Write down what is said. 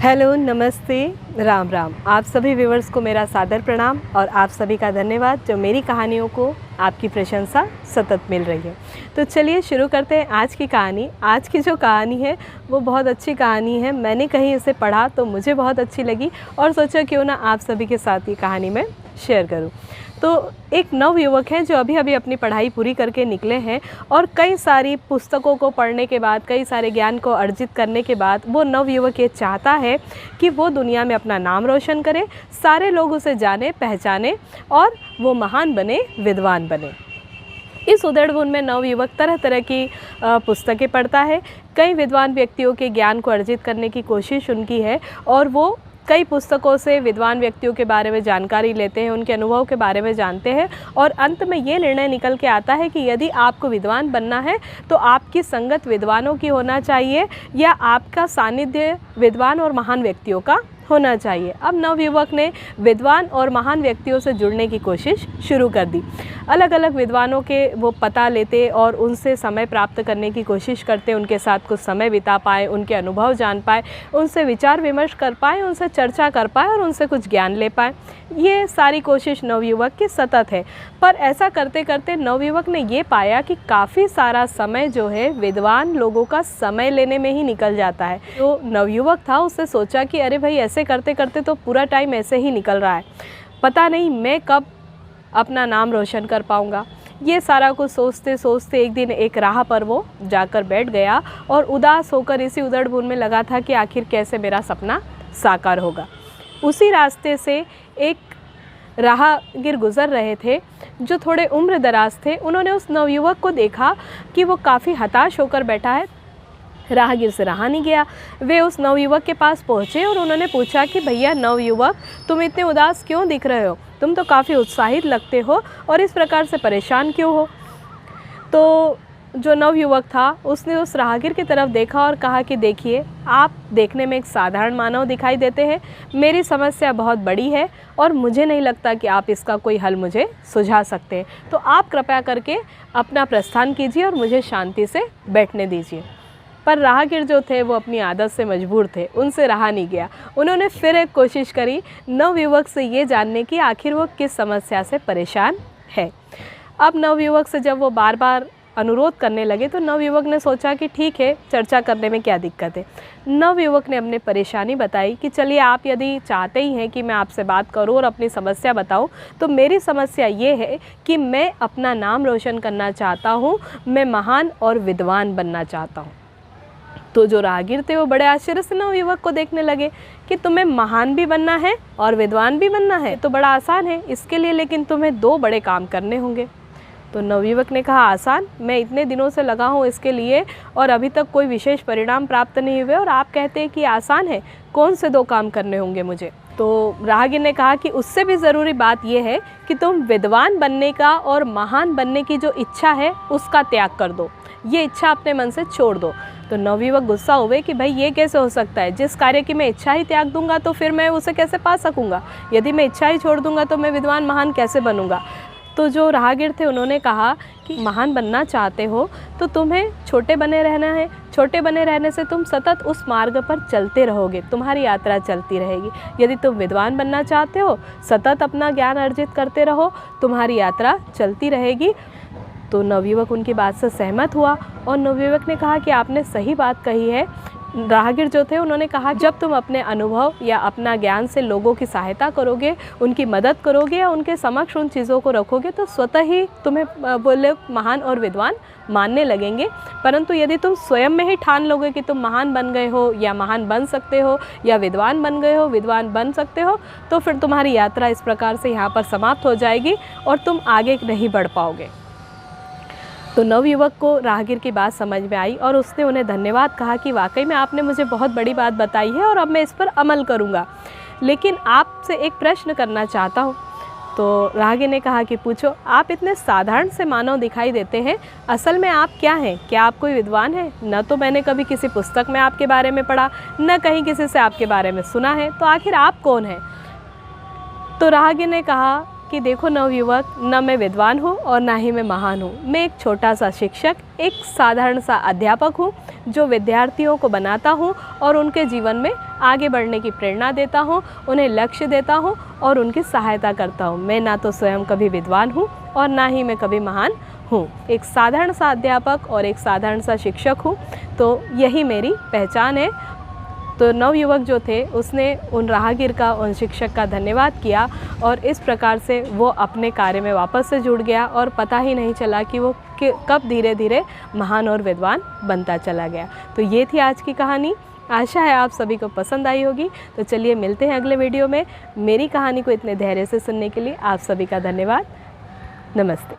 Hello, नमस्ते, राम राम। आप सभी व्यूवर्स को मेरा सादर प्रणाम और आप सभी का धन्यवाद जो मेरी कहानियों को आपकी प्रशंसा सतत मिल रही है। तो चलिए शुरू करते हैं आज की कहानी। आज की जो कहानी है वो बहुत अच्छी कहानी है। मैंने कहीं इसे पढ़ा तो मुझे बहुत अच्छी लगी और सोचा क्यों ना आप सभी के साथ ये कहानी मैं शेयर करूं। तो एक नवयुवक हैं जो अभी अभी अपनी पढ़ाई पूरी करके निकले हैं और कई सारी पुस्तकों को पढ़ने के बाद, कई सारे ज्ञान को अर्जित करने के बाद वो नवयुवक ये चाहता है कि वो दुनिया में अपना नाम रोशन करे, सारे लोग उसे जाने पहचाने और वो महान बने, विद्वान बने। इस उधेड़-बुन में नवयुवक तरह तरह की पुस्तकें पढ़ता है। कई विद्वान व्यक्तियों के ज्ञान को अर्जित करने की कोशिश उनकी है और वो कई पुस्तकों से विद्वान व्यक्तियों के बारे में जानकारी लेते हैं, उनके अनुभव के बारे में जानते हैं और अंत में ये निर्णय निकल के आता है कि यदि आपको विद्वान बनना है तो आपकी संगत विद्वानों की होना चाहिए या आपका सानिध्य विद्वान और महान व्यक्तियों का होना चाहिए। अब नवयुवक ने विद्वान और महान व्यक्तियों से जुड़ने की कोशिश शुरू कर दी। अलग अलग विद्वानों के वो पता लेते और उनसे समय प्राप्त करने की कोशिश करते, उनके साथ कुछ समय बिता पाए, उनके अनुभव जान पाए, उनसे विचार विमर्श कर पाए, उनसे चर्चा कर पाए और उनसे कुछ ज्ञान ले पाए। ये सारी कोशिश नवयुवक की सतत है। पर ऐसा करते करते नवयुवक ने ये पाया कि काफ़ी सारा समय जो है विद्वान लोगों का समय लेने में ही निकल जाता है। तो नवयुवक था, उसने सोचा कि अरे भाई ऐसे करते करते तो पूरा टाइम ऐसे ही निकल रहा है, पता नहीं मैं कब अपना नाम रोशन कर पाऊँगा। ये सारा कुछ सोचते सोचते एक दिन एक राह पर वो जाकर बैठ गया और उदास होकर इसी उधड़-बुन में लगा था कि आखिर कैसे मेरा सपना साकार होगा। उसी रास्ते से एक राहगीर गुज़र रहे थे जो थोड़े उम्र दराज थे। उन्होंने उस नवयुवक को देखा कि वो काफ़ी हताश होकर बैठा है। राहगीर से रहा नहीं गया। वे उस नवयुवक के पास पहुँचे और उन्होंने पूछा कि भैया नवयुवक, तुम इतने उदास क्यों दिख रहे हो? तुम तो काफ़ी उत्साहित लगते हो और इस प्रकार से परेशान क्यों हो? तो जो नवयुवक था उसने उस राहगीर की तरफ देखा और कहा कि देखिए, आप देखने में एक साधारण मानव दिखाई देते हैं, मेरी समस्या बहुत बड़ी है और मुझे नहीं लगता कि आप इसका कोई हल मुझे सुझा सकते हैं। तो आप कृपया करके अपना प्रस्थान कीजिए और मुझे शांति से बैठने दीजिए। पर राहगीर जो थे वो अपनी आदत से मजबूर थे, उनसे रहा नहीं गया। उन्होंने फिर एक कोशिश करी नवयुवक से ये जानने की आखिर वो किस समस्या से परेशान है। अब नवयुवक से जब वो बार बार अनुरोध करने लगे तो नवयुवक ने सोचा कि ठीक है, चर्चा करने में क्या दिक्कत है। नवयुवक ने अपनी परेशानी बताई कि चलिए, आप यदि चाहते ही हैं कि मैं आपसे बात करूं और अपनी समस्या बताऊं, तो मेरी समस्या ये है कि मैं अपना नाम रोशन करना चाहता हूं, मैं महान और विद्वान बनना चाहता हूं। तो जो राहगीर थे वो बड़े आश्चर्य से नवयुवक को देखने लगे कि तुम्हें महान भी बनना है और विद्वान भी बनना है, तो बड़ा आसान है इसके लिए, लेकिन तुम्हें दो बड़े काम करने होंगे। तो नवयुवक ने कहा, आसान? मैं इतने दिनों से लगा हूँ इसके लिए और अभी तक कोई विशेष परिणाम प्राप्त नहीं हुए और आप कहते हैं कि आसान है? कौन से दो काम करने होंगे मुझे? तो राहगीर ने कहा कि उससे भी ज़रूरी बात यह है कि तुम विद्वान बनने का और महान बनने की जो इच्छा है उसका त्याग कर दो, ये इच्छा अपने मन से छोड़ दो। तो नवयुवक गुस्सा हुए कि भाई ये कैसे हो सकता है? जिस कार्य की मैं इच्छा ही त्याग दूंगा तो फिर मैं उसे कैसे पा सकूंगा? यदि मैं इच्छा ही छोड़ दूंगा तो मैं विद्वान महान कैसे बनूंगा? तो जो राहगीर थे उन्होंने कहा कि महान बनना चाहते हो तो तुम्हें छोटे बने रहना है। छोटे बने रहने से तुम सतत उस मार्ग पर चलते रहोगे, तुम्हारी यात्रा चलती रहेगी। यदि तुम विद्वान बनना चाहते हो, सतत अपना ज्ञान अर्जित करते रहो, तुम्हारी यात्रा चलती रहेगी। तो नवयुवक उनकी बात से सहमत हुआ और नवयुवक ने कहा कि आपने सही बात कही है। राहगीर जो थे उन्होंने कहा, जब तुम अपने अनुभव या अपना ज्ञान से लोगों की सहायता करोगे, उनकी मदद करोगे या उनके समक्ष उन चीज़ों को रखोगे तो स्वतः ही तुम्हें बोले महान और विद्वान मानने लगेंगे। परंतु यदि तुम स्वयं में ही ठान लोगे कि तुम महान बन गए हो या महान बन सकते हो या विद्वान बन गए हो, विद्वान बन सकते हो, तो फिर तुम्हारी यात्रा इस प्रकार से यहाँ पर समाप्त हो जाएगी और तुम आगे नहीं बढ़ पाओगे। तो नवयुवक को राहगीर की बात समझ में आई और उसने उन्हें धन्यवाद कहा कि वाकई में आपने मुझे बहुत बड़ी बात बताई है और अब मैं इस पर अमल करूँगा, लेकिन आपसे एक प्रश्न करना चाहता हूँ। तो राहगीर ने कहा कि पूछो। आप इतने साधारण से मानव दिखाई देते हैं, असल में आप क्या हैं? क्या आप कोई विद्वान हैं? न तो मैंने कभी किसी पुस्तक में आपके बारे में पढ़ा, न कहीं किसी से आपके बारे में सुना है, तो आखिर आप कौन हैं? तो राहगीर ने कहा कि कि देखो नवयुवक, न मैं विद्वान हूँ और ना ही मैं महान हूँ। मैं एक छोटा सा शिक्षक, एक साधारण सा अध्यापक हूँ जो विद्यार्थियों को बनाता हूँ और उनके जीवन में आगे बढ़ने की प्रेरणा देता हूँ, उन्हें लक्ष्य देता हूँ और उनकी सहायता करता हूँ। मैं ना तो स्वयं कभी विद्वान हूँ और ना ही मैं कभी महान हूँ। एक साधारण सा अध्यापक और एक साधारण सा शिक्षक हूँ, तो यही मेरी पहचान है। तो नवयुवक जो थे उसने उन राहगीर का, उन शिक्षक का धन्यवाद किया और इस प्रकार से वो अपने कार्य में वापस से जुड़ गया और पता ही नहीं चला कि वो कब धीरे धीरे महान और विद्वान बनता चला गया। तो ये थी आज की कहानी। आशा है आप सभी को पसंद आई होगी। तो चलिए मिलते हैं अगले वीडियो में। मेरी कहानी को इतने धैर्य से सुनने के लिए आप सभी का धन्यवाद। नमस्ते।